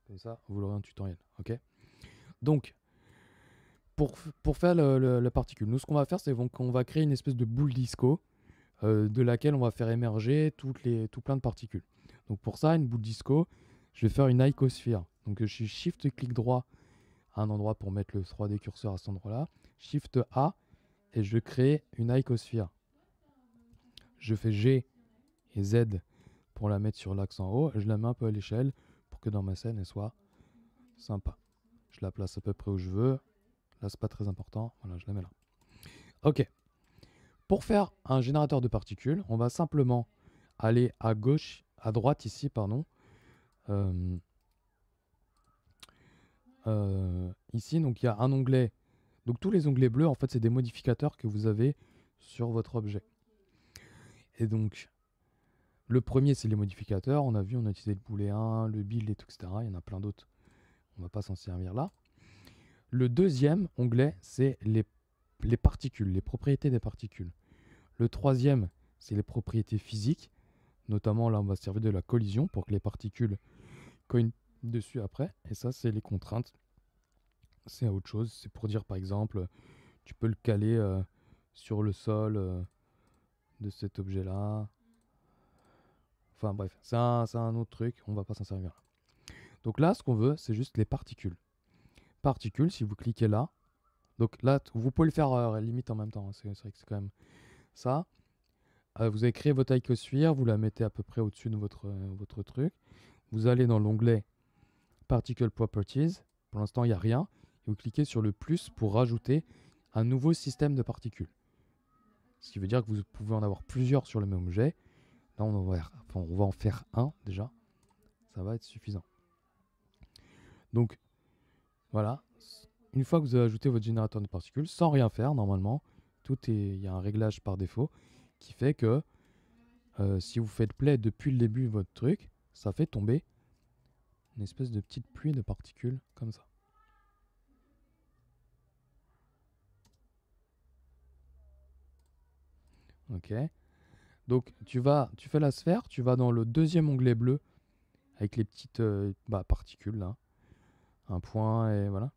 Comme ça, vous l'aurez en tutoriel. Ok. Donc, pour faire la particule, nous, ce qu'on va faire, c'est qu'on va créer une espèce de boule disco de laquelle on va faire émerger tout plein de particules. Donc, pour ça, une boule disco, je vais faire une icosphère. Donc, je suis Shift-clic droit à un endroit pour mettre le 3D curseur à cet endroit-là. Shift A et je crée une icosphère. Je fais G et Z pour la mettre sur l'axe en haut. Et je la mets un peu à l'échelle pour que dans ma scène, elle soit sympa. Je la place à peu près où je veux. Là, c'est pas très important. Voilà, je la mets là. Ok. Pour faire un générateur de particules, on va simplement aller à gauche, à droite ici, pardon. Euh, ici, donc il y a un onglet. Donc tous les onglets bleus, en fait, c'est des modificateurs que vous avez sur votre objet. Et donc, le premier, c'est les modificateurs. On a vu, on a utilisé le booléen, le build et tout, etc. Il y en a plein d'autres. On va pas s'en servir là. Le deuxième onglet, c'est les particules, les propriétés des particules. Le troisième, c'est les propriétés physiques. Notamment, là, on va se servir de la collision pour que les particules cognent dessus après. Et ça, c'est les contraintes. C'est à autre chose. C'est pour dire, par exemple, tu peux le caler sur le sol de cet objet-là. Enfin bref, c'est un autre truc. On va pas s'en servir là. Donc là, ce qu'on veut, c'est juste les particules. Particules, si vous cliquez là. Donc là, vous pouvez le faire limite en même temps. Hein. C'est vrai que c'est quand même ça. Vous avez créé votre icosphère, vous la mettez à peu près au-dessus de votre truc. Vous allez dans l'onglet Particle Properties. Pour l'instant, il n'y a rien. Et vous cliquez sur le plus pour rajouter un nouveau système de particules. Ce qui veut dire que vous pouvez en avoir plusieurs sur le même objet. Là, on va en faire un déjà. Ça va être suffisant. Donc, voilà. Une fois que vous avez ajouté votre générateur de particules, sans rien faire, normalement, il y a un réglage par défaut qui fait que si vous faites play depuis le début de votre truc, ça fait tomber une espèce de petite pluie de particules comme ça. Ok. Donc tu fais la sphère, tu vas dans le deuxième onglet bleu avec les petites particules là, un point et voilà.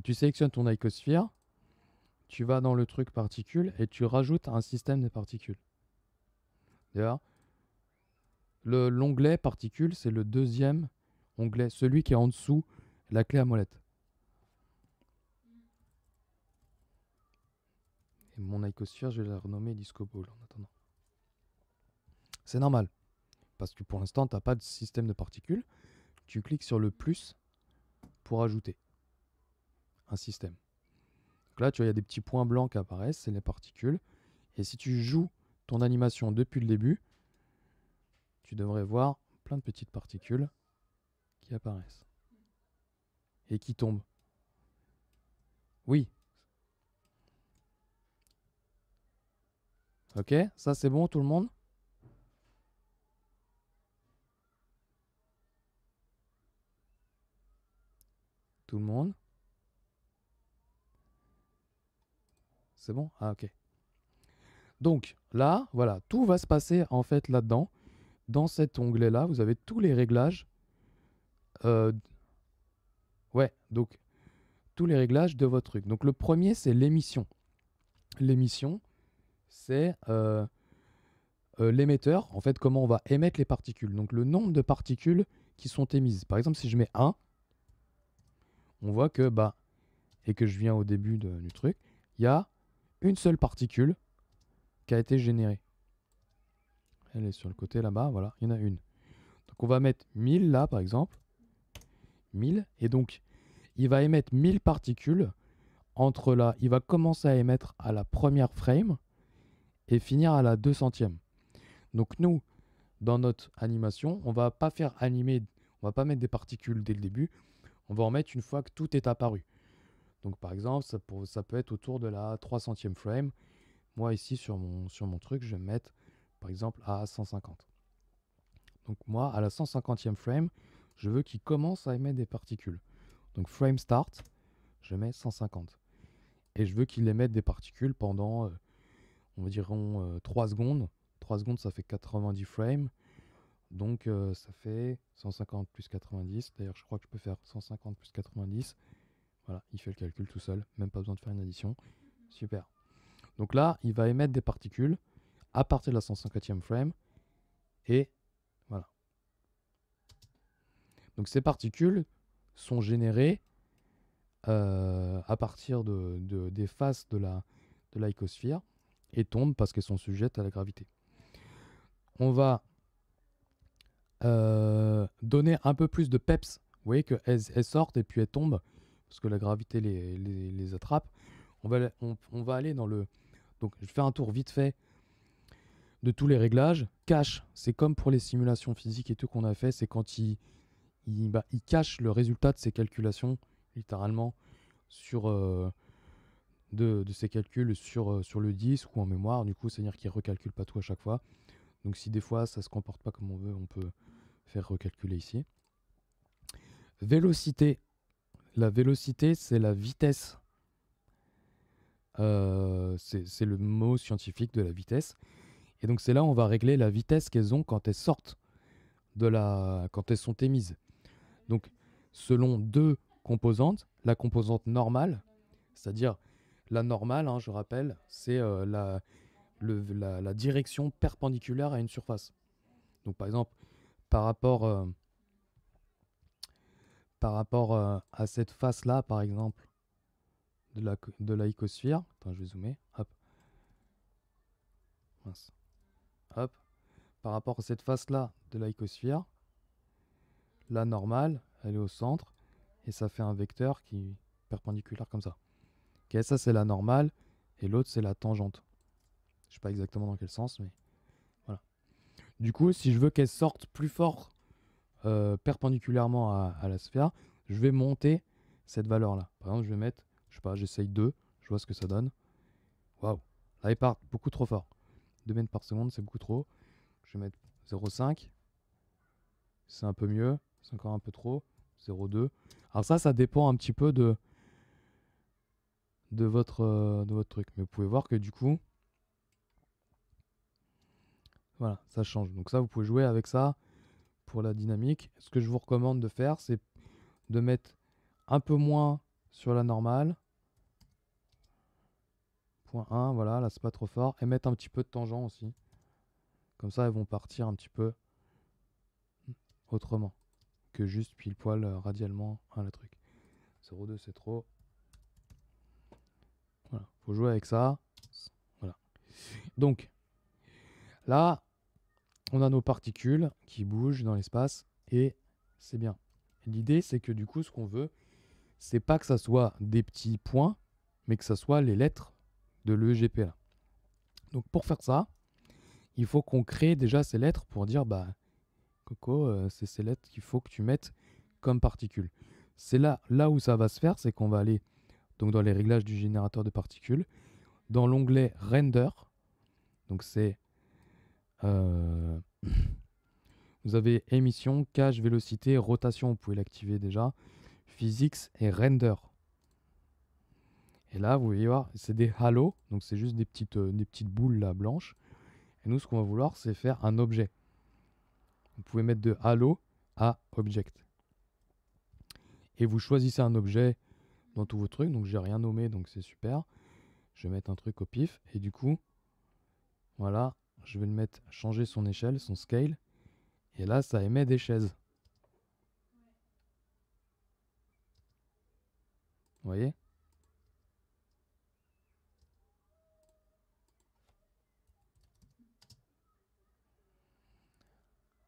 Tu sélectionnes ton icosphère, tu vas dans le truc particules et tu rajoutes un système de particules. D'ailleurs, l'onglet particules, c'est le deuxième onglet, celui qui est en dessous la clé à molette. Et mon icosphère, je vais la renommer Disco Ball en attendant. C'est normal, parce que pour l'instant, tu n'as pas de système de particules. Tu cliques sur le plus pour ajouter un système. Donc là, tu vois, il y a des petits points blancs qui apparaissent, c'est les particules. Et si tu joues ton animation depuis le début, tu devrais voir plein de petites particules qui apparaissent et qui tombent. Oui. Ok, ça c'est bon tout le monde? Tout le monde? C'est bon? Ah ok. Donc là, voilà, tout va se passer en fait là-dedans. Dans cet onglet-là, vous avez tous les réglages. euh, ouais, donc tous les réglages de votre truc. Donc le premier, c'est l'émission. L'émission, c'est l'émetteur, en fait, comment on va émettre les particules. Donc le nombre de particules qui sont émises. Par exemple, si je mets 1, on voit que, et que je viens au début du truc, il y a une seule particule qui a été générée. Elle est sur le côté là-bas, voilà, il y en a une. Donc on va mettre 1000 là, par exemple. 1000, et donc il va émettre 1000 particules entre là. Il va commencer à émettre à la première frame et finir à la 200e. Donc nous, dans notre animation, on va pas faire animer, on va pas mettre des particules dès le début, on va en mettre une fois que tout est apparu. Donc par exemple, ça peut être autour de la 300e frame. Moi ici sur mon truc, je vais mettre par exemple à 150. Donc moi, à la 150e frame, je veux qu'il commence à émettre des particules. Donc frame start, je mets 150. Et je veux qu'il émette des particules pendant, on va dire, 3 secondes. 3 secondes, ça fait 90 frames. Donc ça fait 150 plus 90. D'ailleurs, je crois que je peux faire 150 plus 90. Voilà, il fait le calcul tout seul, même pas besoin de faire une addition. Super. Donc là, il va émettre des particules à partir de la 150e frame. Et voilà. Donc ces particules sont générées à partir des faces de la icosphère et tombent parce qu'elles sont sujettes à la gravité. On va donner un peu plus de peps. Vous voyez qu'elles sortent et puis elles tombent parce que la gravité les attrape. On va aller dans le... Donc je fais un tour vite fait de tous les réglages. Cache, c'est comme pour les simulations physiques et tout qu'on a fait, c'est quand il cache le résultat de ses calculations, littéralement, sur de ses calculs sur le disque ou en mémoire. Du coup, c'est-à-dire qu'il ne recalcule pas tout à chaque fois. Donc si des fois ça ne se comporte pas comme on veut, on peut faire recalculer ici. Vélocité. La vélocité, c'est la vitesse. C'est le mot scientifique de la vitesse. Et donc c'est là où on va régler la vitesse qu'elles ont quand elles sortent quand elles sont émises. Donc selon deux composantes, la composante normale, c'est-à-dire la normale, hein, je rappelle, c'est la direction perpendiculaire à une surface. Donc par exemple, par rapport à cette face-là, par exemple, de la icosphère, attends, je vais zoomer, hop, mince, hop, par rapport à cette face-là de la icosphère, la normale, elle est au centre, et ça fait un vecteur qui est perpendiculaire comme ça. Ok, ça c'est la normale, et l'autre c'est la tangente. Je sais pas exactement dans quel sens, mais voilà. Du coup, si je veux qu'elle sorte plus fort perpendiculairement à la sphère, je vais monter cette valeur-là. Par exemple, je vais mettre, je sais pas, j'essaye 2, je vois ce que ça donne. Waouh, là il part beaucoup trop fort. 2 mètres par seconde, c'est beaucoup trop. Je vais mettre 0,5. C'est un peu mieux, c'est encore un peu trop. 0,2. Alors ça dépend un petit peu de votre truc. Mais vous pouvez voir que du coup, voilà, ça change. Donc ça, vous pouvez jouer avec ça pour la dynamique. Ce que je vous recommande de faire, c'est de mettre un peu moins sur la normale. Point 1, voilà, là c'est pas trop fort. Et mettre un petit peu de tangent aussi. Comme ça, elles vont partir un petit peu autrement que juste pile poil radialement à la truc. 0,2 c'est trop. Voilà, faut jouer avec ça. Voilà. Donc, là, on a nos particules qui bougent dans l'espace et c'est bien. L'idée, c'est que du coup, ce qu'on veut, c'est pas que ça soit des petits points, mais que ça soit les lettres de l'EGP là. Donc pour faire ça, il faut qu'on crée déjà ces lettres pour dire bah Coco, c'est ces lettres qu'il faut que tu mettes comme particules. C'est là où ça va se faire, c'est qu'on va aller donc dans les réglages du générateur de particules, dans l'onglet Render. Donc c'est vous avez émission, cache, vélocité, rotation, vous pouvez l'activer déjà, physics et render. Et là, vous voyez voir, c'est des halos, donc c'est juste des petites boules là blanches. Et nous, ce qu'on va vouloir, c'est faire un objet. Vous pouvez mettre de halo à object. Et vous choisissez un objet dans tous vos trucs. Donc j'ai rien nommé, donc c'est super. Je vais mettre un truc au pif. Et du coup, voilà, je vais le mettre, changer son échelle, son scale. Et là, ça émet des chaises. Vous voyez?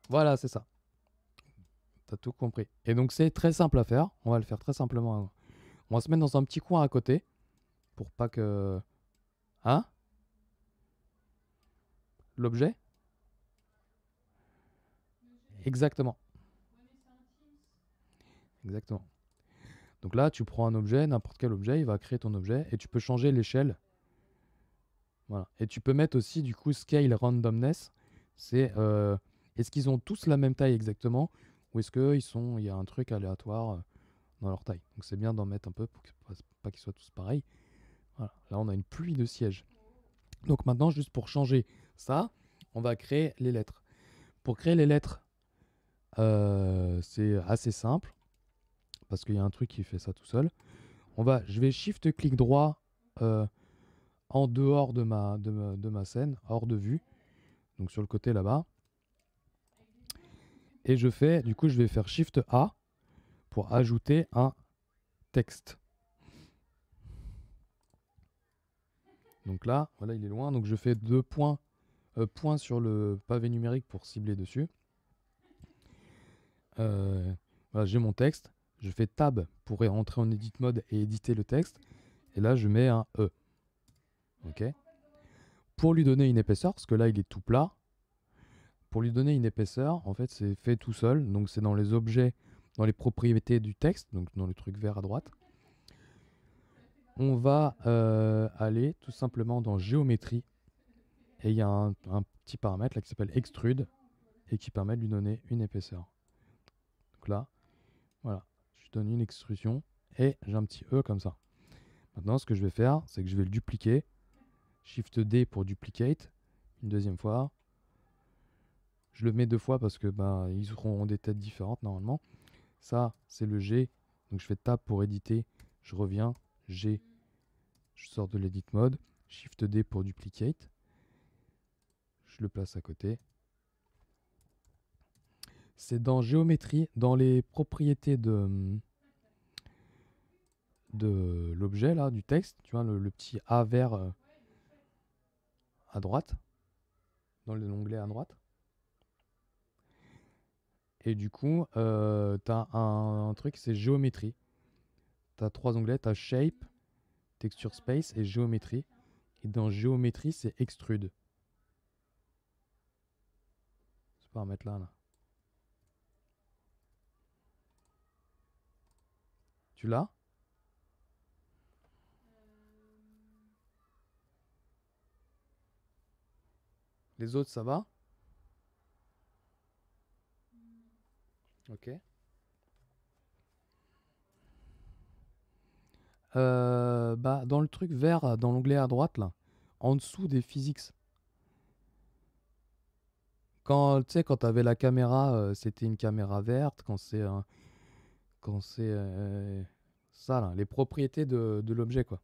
Voilà, c'est ça. T'as tout compris. Et donc c'est très simple à faire. On va le faire très simplement. On va se mettre dans un petit coin à côté. Pour pas que... Hein? L'objet? Exactement. Exactement. Donc là, tu prends un objet, n'importe quel objet, il va créer ton objet. Et tu peux changer l'échelle. Voilà. Et tu peux mettre aussi du coup scale randomness. C'est est-ce qu'ils ont tous la même taille exactement ou est-ce il y a un truc aléatoire dans leur taille. Donc c'est bien d'en mettre un peu pour pas qu'ils soient tous pareils. Voilà. Là on a une pluie de sièges. Donc maintenant juste pour changer ça, on va créer les lettres. Pour créer les lettres C'est assez simple parce qu'il y a un truc qui fait ça tout seul. Je vais shift clic droit en dehors de ma scène, hors de vue, donc sur le côté là-bas. Et du coup, je vais faire shift A pour ajouter un texte. Donc là, voilà, il est loin. Donc je fais 2 points, points sur le pavé numérique pour cibler dessus. Voilà, j'ai mon texte. Je fais tab pour entrer en edit mode et éditer le texte. Et là, je mets un E. OK. Pour lui donner une épaisseur, parce que là, il est tout plat. Pour lui donner une épaisseur, en fait, c'est fait tout seul. Donc c'est dans les objets, dans les propriétés du texte, donc dans le truc vert à droite. On va aller tout simplement dans géométrie. Et il y a un petit paramètre là qui s'appelle extrude et qui permet de lui donner une épaisseur. Donc là, voilà, je lui donne une extrusion et j'ai un petit E comme ça. Maintenant, ce que je vais faire, c'est que je vais le dupliquer. Shift D pour duplicate. Une deuxième fois. Je le mets 2 fois parce que ils auront des têtes différentes normalement. Ça, c'est le G. Donc je fais Tab pour éditer. Je reviens. G. Je sors de l'edit mode. Shift D pour duplicate. Je le place à côté. C'est dans géométrie, dans les propriétés de l'objet là, du texte. Tu vois, le petit A vert à droite. Dans l'onglet à droite. Et du coup, tu as un truc, c'est géométrie. Tu as 3 onglets, tu as shape, texture space et géométrie. Et dans géométrie, c'est extrude. C'est pas à mettre là. Tu l'as? Les autres, ça va? Ok. Dans le truc vert, dans l'onglet à droite, là, en dessous des physics. Quand tu sais, quand tu avais la caméra, c'était une caméra verte. Quand c'est ça, là, les propriétés de l'objet, quoi.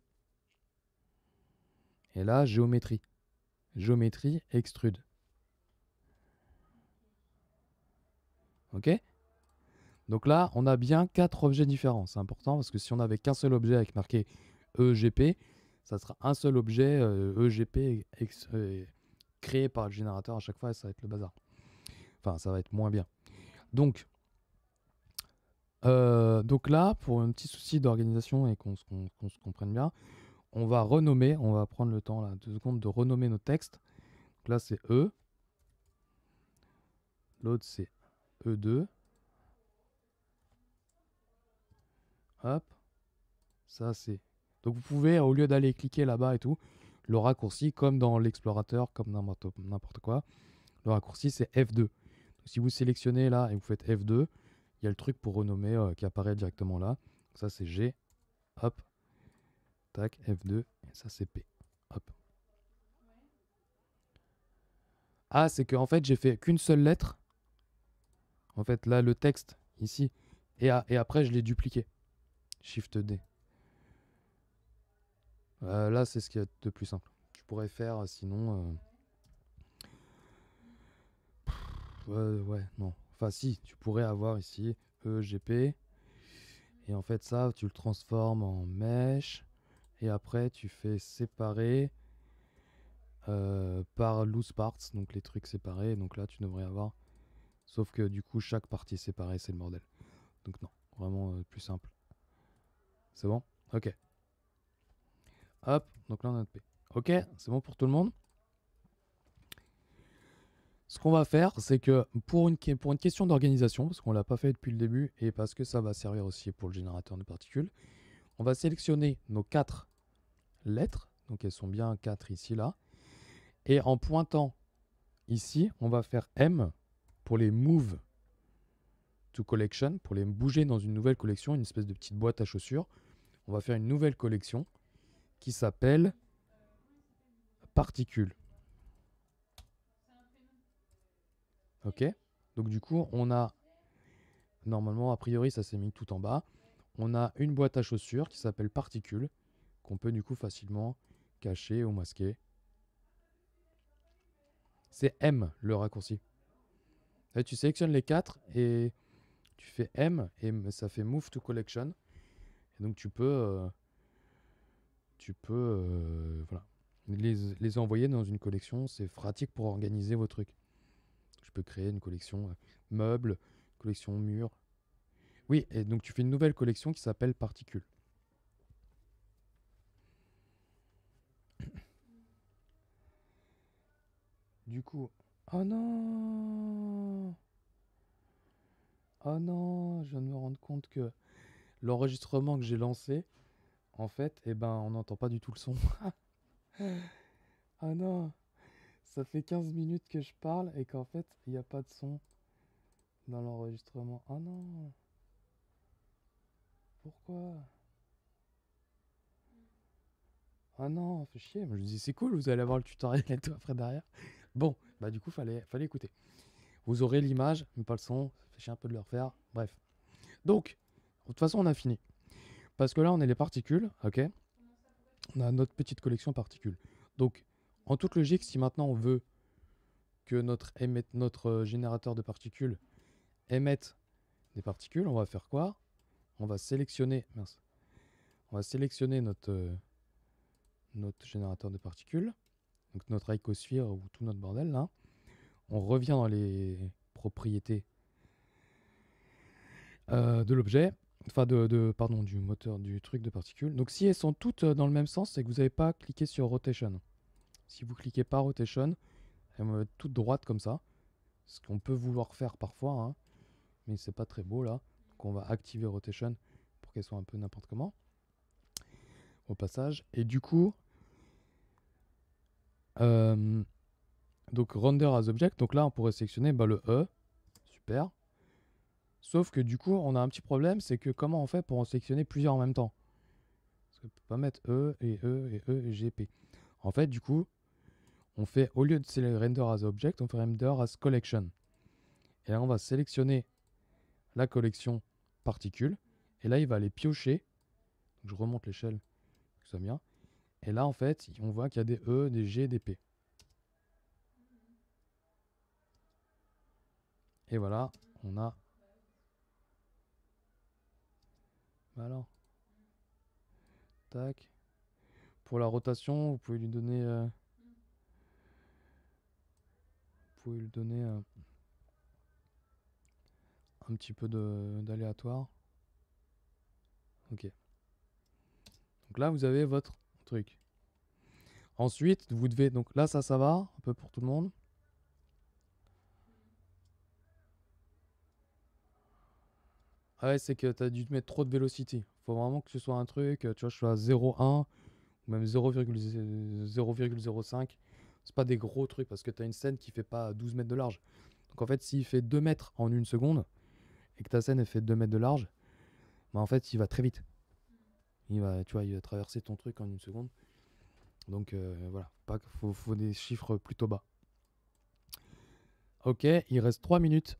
Et là, géométrie. Géométrie, extrude. Ok? Donc là, on a bien 4 objets différents. C'est important parce que si on avait qu'un seul objet avec marqué EGP, ça sera un seul objet EGP créé par le générateur à chaque fois et ça va être le bazar. Enfin, ça va être moins bien. Donc là, pour un petit souci d'organisation et qu'on se comprenne bien, on va renommer, on va prendre le temps là, 2 secondes de renommer nos textes. Donc là, c'est E. L'autre, c'est E2. Hop. Ça, c'est... Donc vous pouvez, au lieu d'aller cliquer là-bas et tout, le raccourci, comme dans l'explorateur, comme n'importe quoi, le raccourci, c'est F2. Donc, si vous sélectionnez là et vous faites F2, il y a le truc pour renommer qui apparaît directement là. Ça, c'est G. Hop. Tac, F2. Et ça, c'est P. Hop. Ah, c'est que en fait, j'ai fait qu'une seule lettre. En fait, là, le texte, ici. Et après, je l'ai dupliqué. Shift D. Là, c'est ce qu'il y a de plus simple. Tu pourrais faire, sinon... ouais, non. Enfin, si, tu pourrais avoir ici EGP. Et en fait, ça, tu le transformes en mesh. Et après, tu fais séparer par loose parts, donc les trucs séparés. Donc là, tu devrais avoir. Sauf que du coup, chaque partie séparée, c'est le bordel. Donc non, vraiment plus simple. C'est bon? Ok. Hop, donc là, on a notre P. Ok, c'est bon pour tout le monde? Ce qu'on va faire, c'est que pour une question d'organisation, parce qu'on ne l'a pas fait depuis le début et parce que ça va servir aussi pour le générateur de particules, on va sélectionner nos 4 lettres. Donc elles sont bien 4 ici, là. Et en pointant ici, on va faire M pour les move to collection, pour les bouger dans une nouvelle collection, une espèce de petite boîte à chaussures. On va faire une nouvelle collection qui s'appelle particules. Ok? Donc du coup, on a normalement, a priori, ça s'est mis tout en bas. On a une boîte à chaussures qui s'appelle particules, qu'on peut du coup facilement cacher ou masquer. C'est M le raccourci. Là, tu sélectionnes les 4 et tu fais M et ça fait Move to Collection. Et donc voilà, les envoyer dans une collection. C'est pratique pour organiser vos trucs. Je peux créer une collection meubles, collection murs. Oui, et donc tu fais une nouvelle collection qui s'appelle particules. Du coup, oh non! Oh non, je viens de me rendre compte que l'enregistrement que j'ai lancé, en fait, eh ben, on n'entend pas du tout le son. Ah non, ça fait 15 minutes que je parle et qu'en fait, il n'y a pas de son dans l'enregistrement. Oh non, pourquoi? Ah non, fait chier. Moi, je me dis, c'est cool, vous allez avoir le tutoriel et tout après derrière. Bon, bah du coup, fallait écouter. Vous aurez l'image, mais pas le son. Ça fait chier un peu de le refaire. Bref. Donc, de toute façon, on a fini. Parce que là, on a les particules, ok? On a notre petite collection particules. Donc, en toute logique, si maintenant on veut que notre générateur de particules émette des particules, on va faire quoi? On va sélectionner, notre générateur de particules, donc notre icosphere ou tout notre bordel là. On revient dans les propriétés de l'objet, enfin pardon, du moteur du truc de particules. Donc si elles sont toutes dans le même sens, c'est que vous n'avez pas cliqué sur Rotation. Si vous cliquez pas Rotation, elles vont être toutes droites comme ça. Ce qu'on peut vouloir faire parfois, hein, mais c'est pas très beau là. Donc on va activer Rotation pour qu'elles soient un peu n'importe comment au passage. Et du coup, donc Render as Object, donc là on pourrait sélectionner le E, super. Sauf que du coup, on a un petit problème, c'est que comment on fait pour en sélectionner plusieurs en même temps? Parce qu'on peut pas mettre E et E et E et GP. En fait, du coup, on fait, au lieu de render as object, on fait render as collection. Et là, on va sélectionner la collection particules. Et là, il va aller piocher. Donc, je remonte l'échelle, que ça soit bien. Et là, en fait, on voit qu'il y a des E, des G, des P. Et voilà, on a... Bah alors, tac. Pour la rotation, vous pouvez lui donner... un petit peu d'aléatoire. Ok. Donc là, vous avez votre truc. Ensuite, vous devez... Donc là, ça va, un peu pour tout le monde. Ah ouais, c'est que tu as dû te mettre trop de velocity. Faut vraiment que ce soit un truc, tu vois, je suis à 0,1 ou même 0,05. C'est pas des gros trucs parce que tu as une scène qui fait pas 12 mètres de large. Donc en fait, s'il fait 2 mètres en une seconde et que ta scène elle fait 2 mètres de large, bah en fait, il va très vite. Il va traverser ton truc en une seconde. Donc voilà, faut des chiffres plutôt bas. Ok, il reste 3 minutes.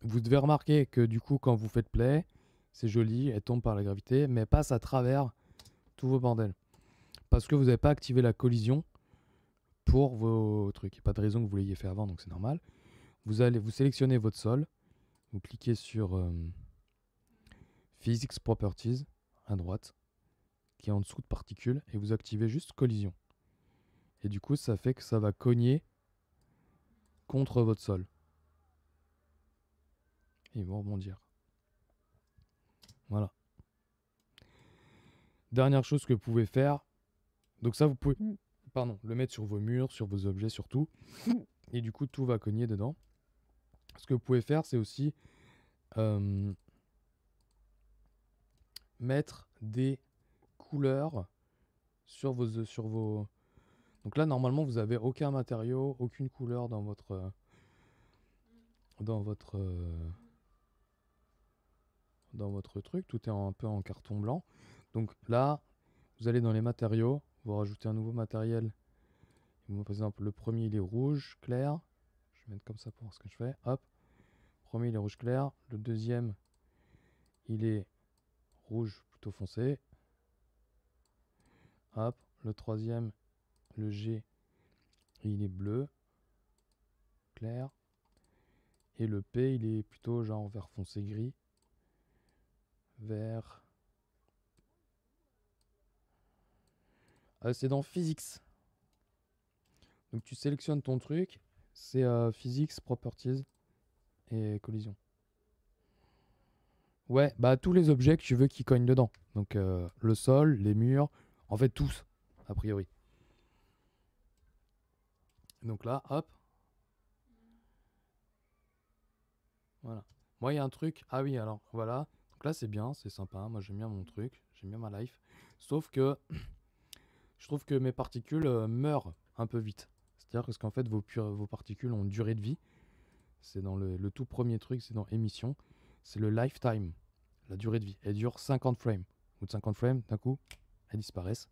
Vous devez remarquer que du coup, quand vous faites play, c'est joli, elle tombe par la gravité, mais passe à travers tous vos bordels. Parce que vous n'avez pas activé la collision pour vos trucs. Il n'y a pas de raison que vous l'ayez fait avant, donc c'est normal. Vous sélectionnez votre sol, vous cliquez sur Physics Properties à droite, qui est en dessous de particules, et vous activez juste collision. Et du coup, ça fait que ça va cogner contre votre sol. Et ils vont rebondir. Voilà. Dernière chose que vous pouvez faire. Donc ça, vous pouvez le mettre sur vos murs, sur vos objets, sur tout. Et du coup, tout va cogner dedans. Ce que vous pouvez faire, c'est aussi mettre des couleurs sur vos... Donc là, normalement, vous n'avez aucun matériau, aucune couleur dans votre... dans votre truc. Tout est un peu en carton blanc. Donc là, vous allez dans les matériaux, vous rajoutez un nouveau matériel. Moi, par exemple, le premier, il est rouge, clair. Je vais mettre comme ça pour voir ce que je fais. Hop. premier, il est rouge clair. Le deuxième, il est rouge plutôt foncé. Hop. Le troisième, le G, il est bleu clair. Et le P, il est plutôt genre vert foncé gris. Vert. C'est dans Physics. Donc tu sélectionnes ton truc. C'est Physics, Properties et Collision. Ouais, bah tous les objets que tu veux qui cognent dedans. Donc le sol, les murs, en fait tous, a priori. Donc là, hop. Voilà. Moi, il y a un truc. Ah oui, alors voilà. Donc là, c'est bien, c'est sympa. Moi, j'aime bien mon truc. J'aime bien ma life. Sauf que je trouve que mes particules meurent un peu vite. C'est-à-dire parce qu'en fait, vos particules ont une durée de vie. C'est dans le tout premier truc, c'est dans émission. C'est le lifetime, la durée de vie. Elle dure 50 frames. Au bout de 50 frames, d'un coup, elles disparaissent.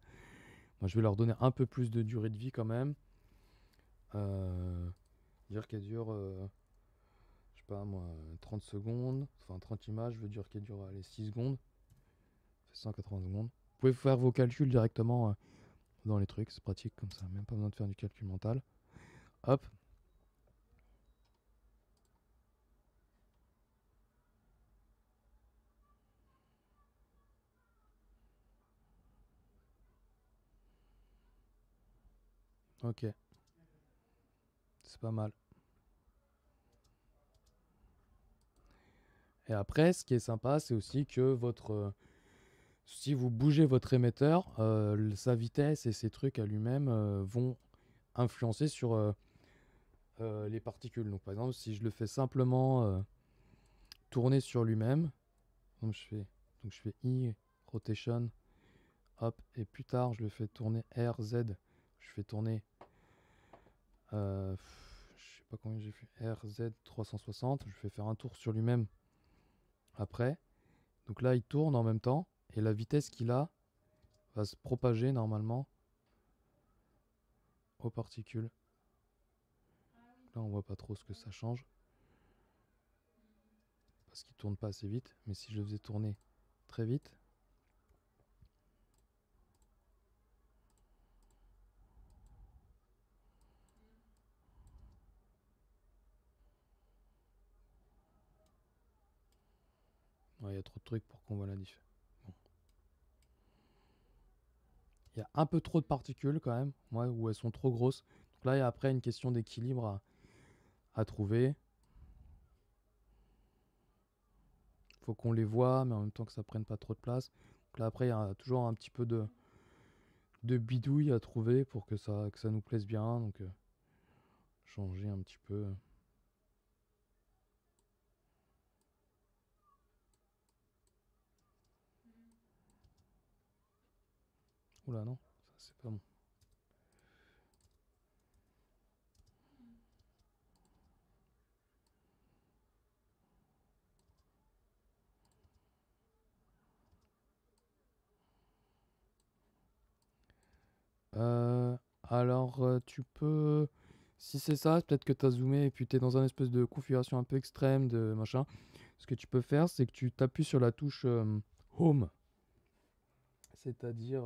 Moi, je vais leur donner un peu plus de durée de vie quand même. Dire qu'elle dure, je sais pas moi, 30 secondes. Enfin, 30 images, je veux dire qu'elle dure allez, 6 secondes. Ça fait 180 secondes. Vous pouvez faire vos calculs directement dans les trucs. C'est pratique comme ça. Même pas besoin de faire du calcul mental. Hop. Ok. C'est pas mal. Et après, ce qui est sympa, c'est aussi que si vous bougez votre émetteur, sa vitesse et ses trucs à lui-même vont influencer sur les particules. Donc par exemple, si je le fais simplement tourner sur lui-même, donc je fais I, rotation, hop, et plus tard je le fais tourner RZ, je fais tourner, je sais pas combien j'ai fait, RZ 360, je fais faire un tour sur lui-même après. Donc là, il tourne en même temps, et la vitesse qu'il a va se propager normalement aux particules. Là, on voit pas trop ce que ça change, parce qu'il tourne pas assez vite. Mais si je le faisais tourner très vite, il y a trop de trucs pour qu'on voit la diff. Bon. Il y a un peu trop de particules quand même, moi, où elles sont trop grosses. Donc là, il y a après une question d'équilibre à trouver. Faut qu'on les voit, mais en même temps que ça prenne pas trop de place. Donc là, après, il y a toujours un petit peu de bidouille à trouver pour que ça nous plaise bien. Donc, changer un petit peu. Oula, non, ça c'est pas bon. Alors, tu peux. Si c'est ça, peut-être que tu as zoomé et puis tu es dans une espèce de configuration un peu extrême de machin. Ce que tu peux faire, c'est que tu t'appuies sur la touche Home. C'est-à-dire.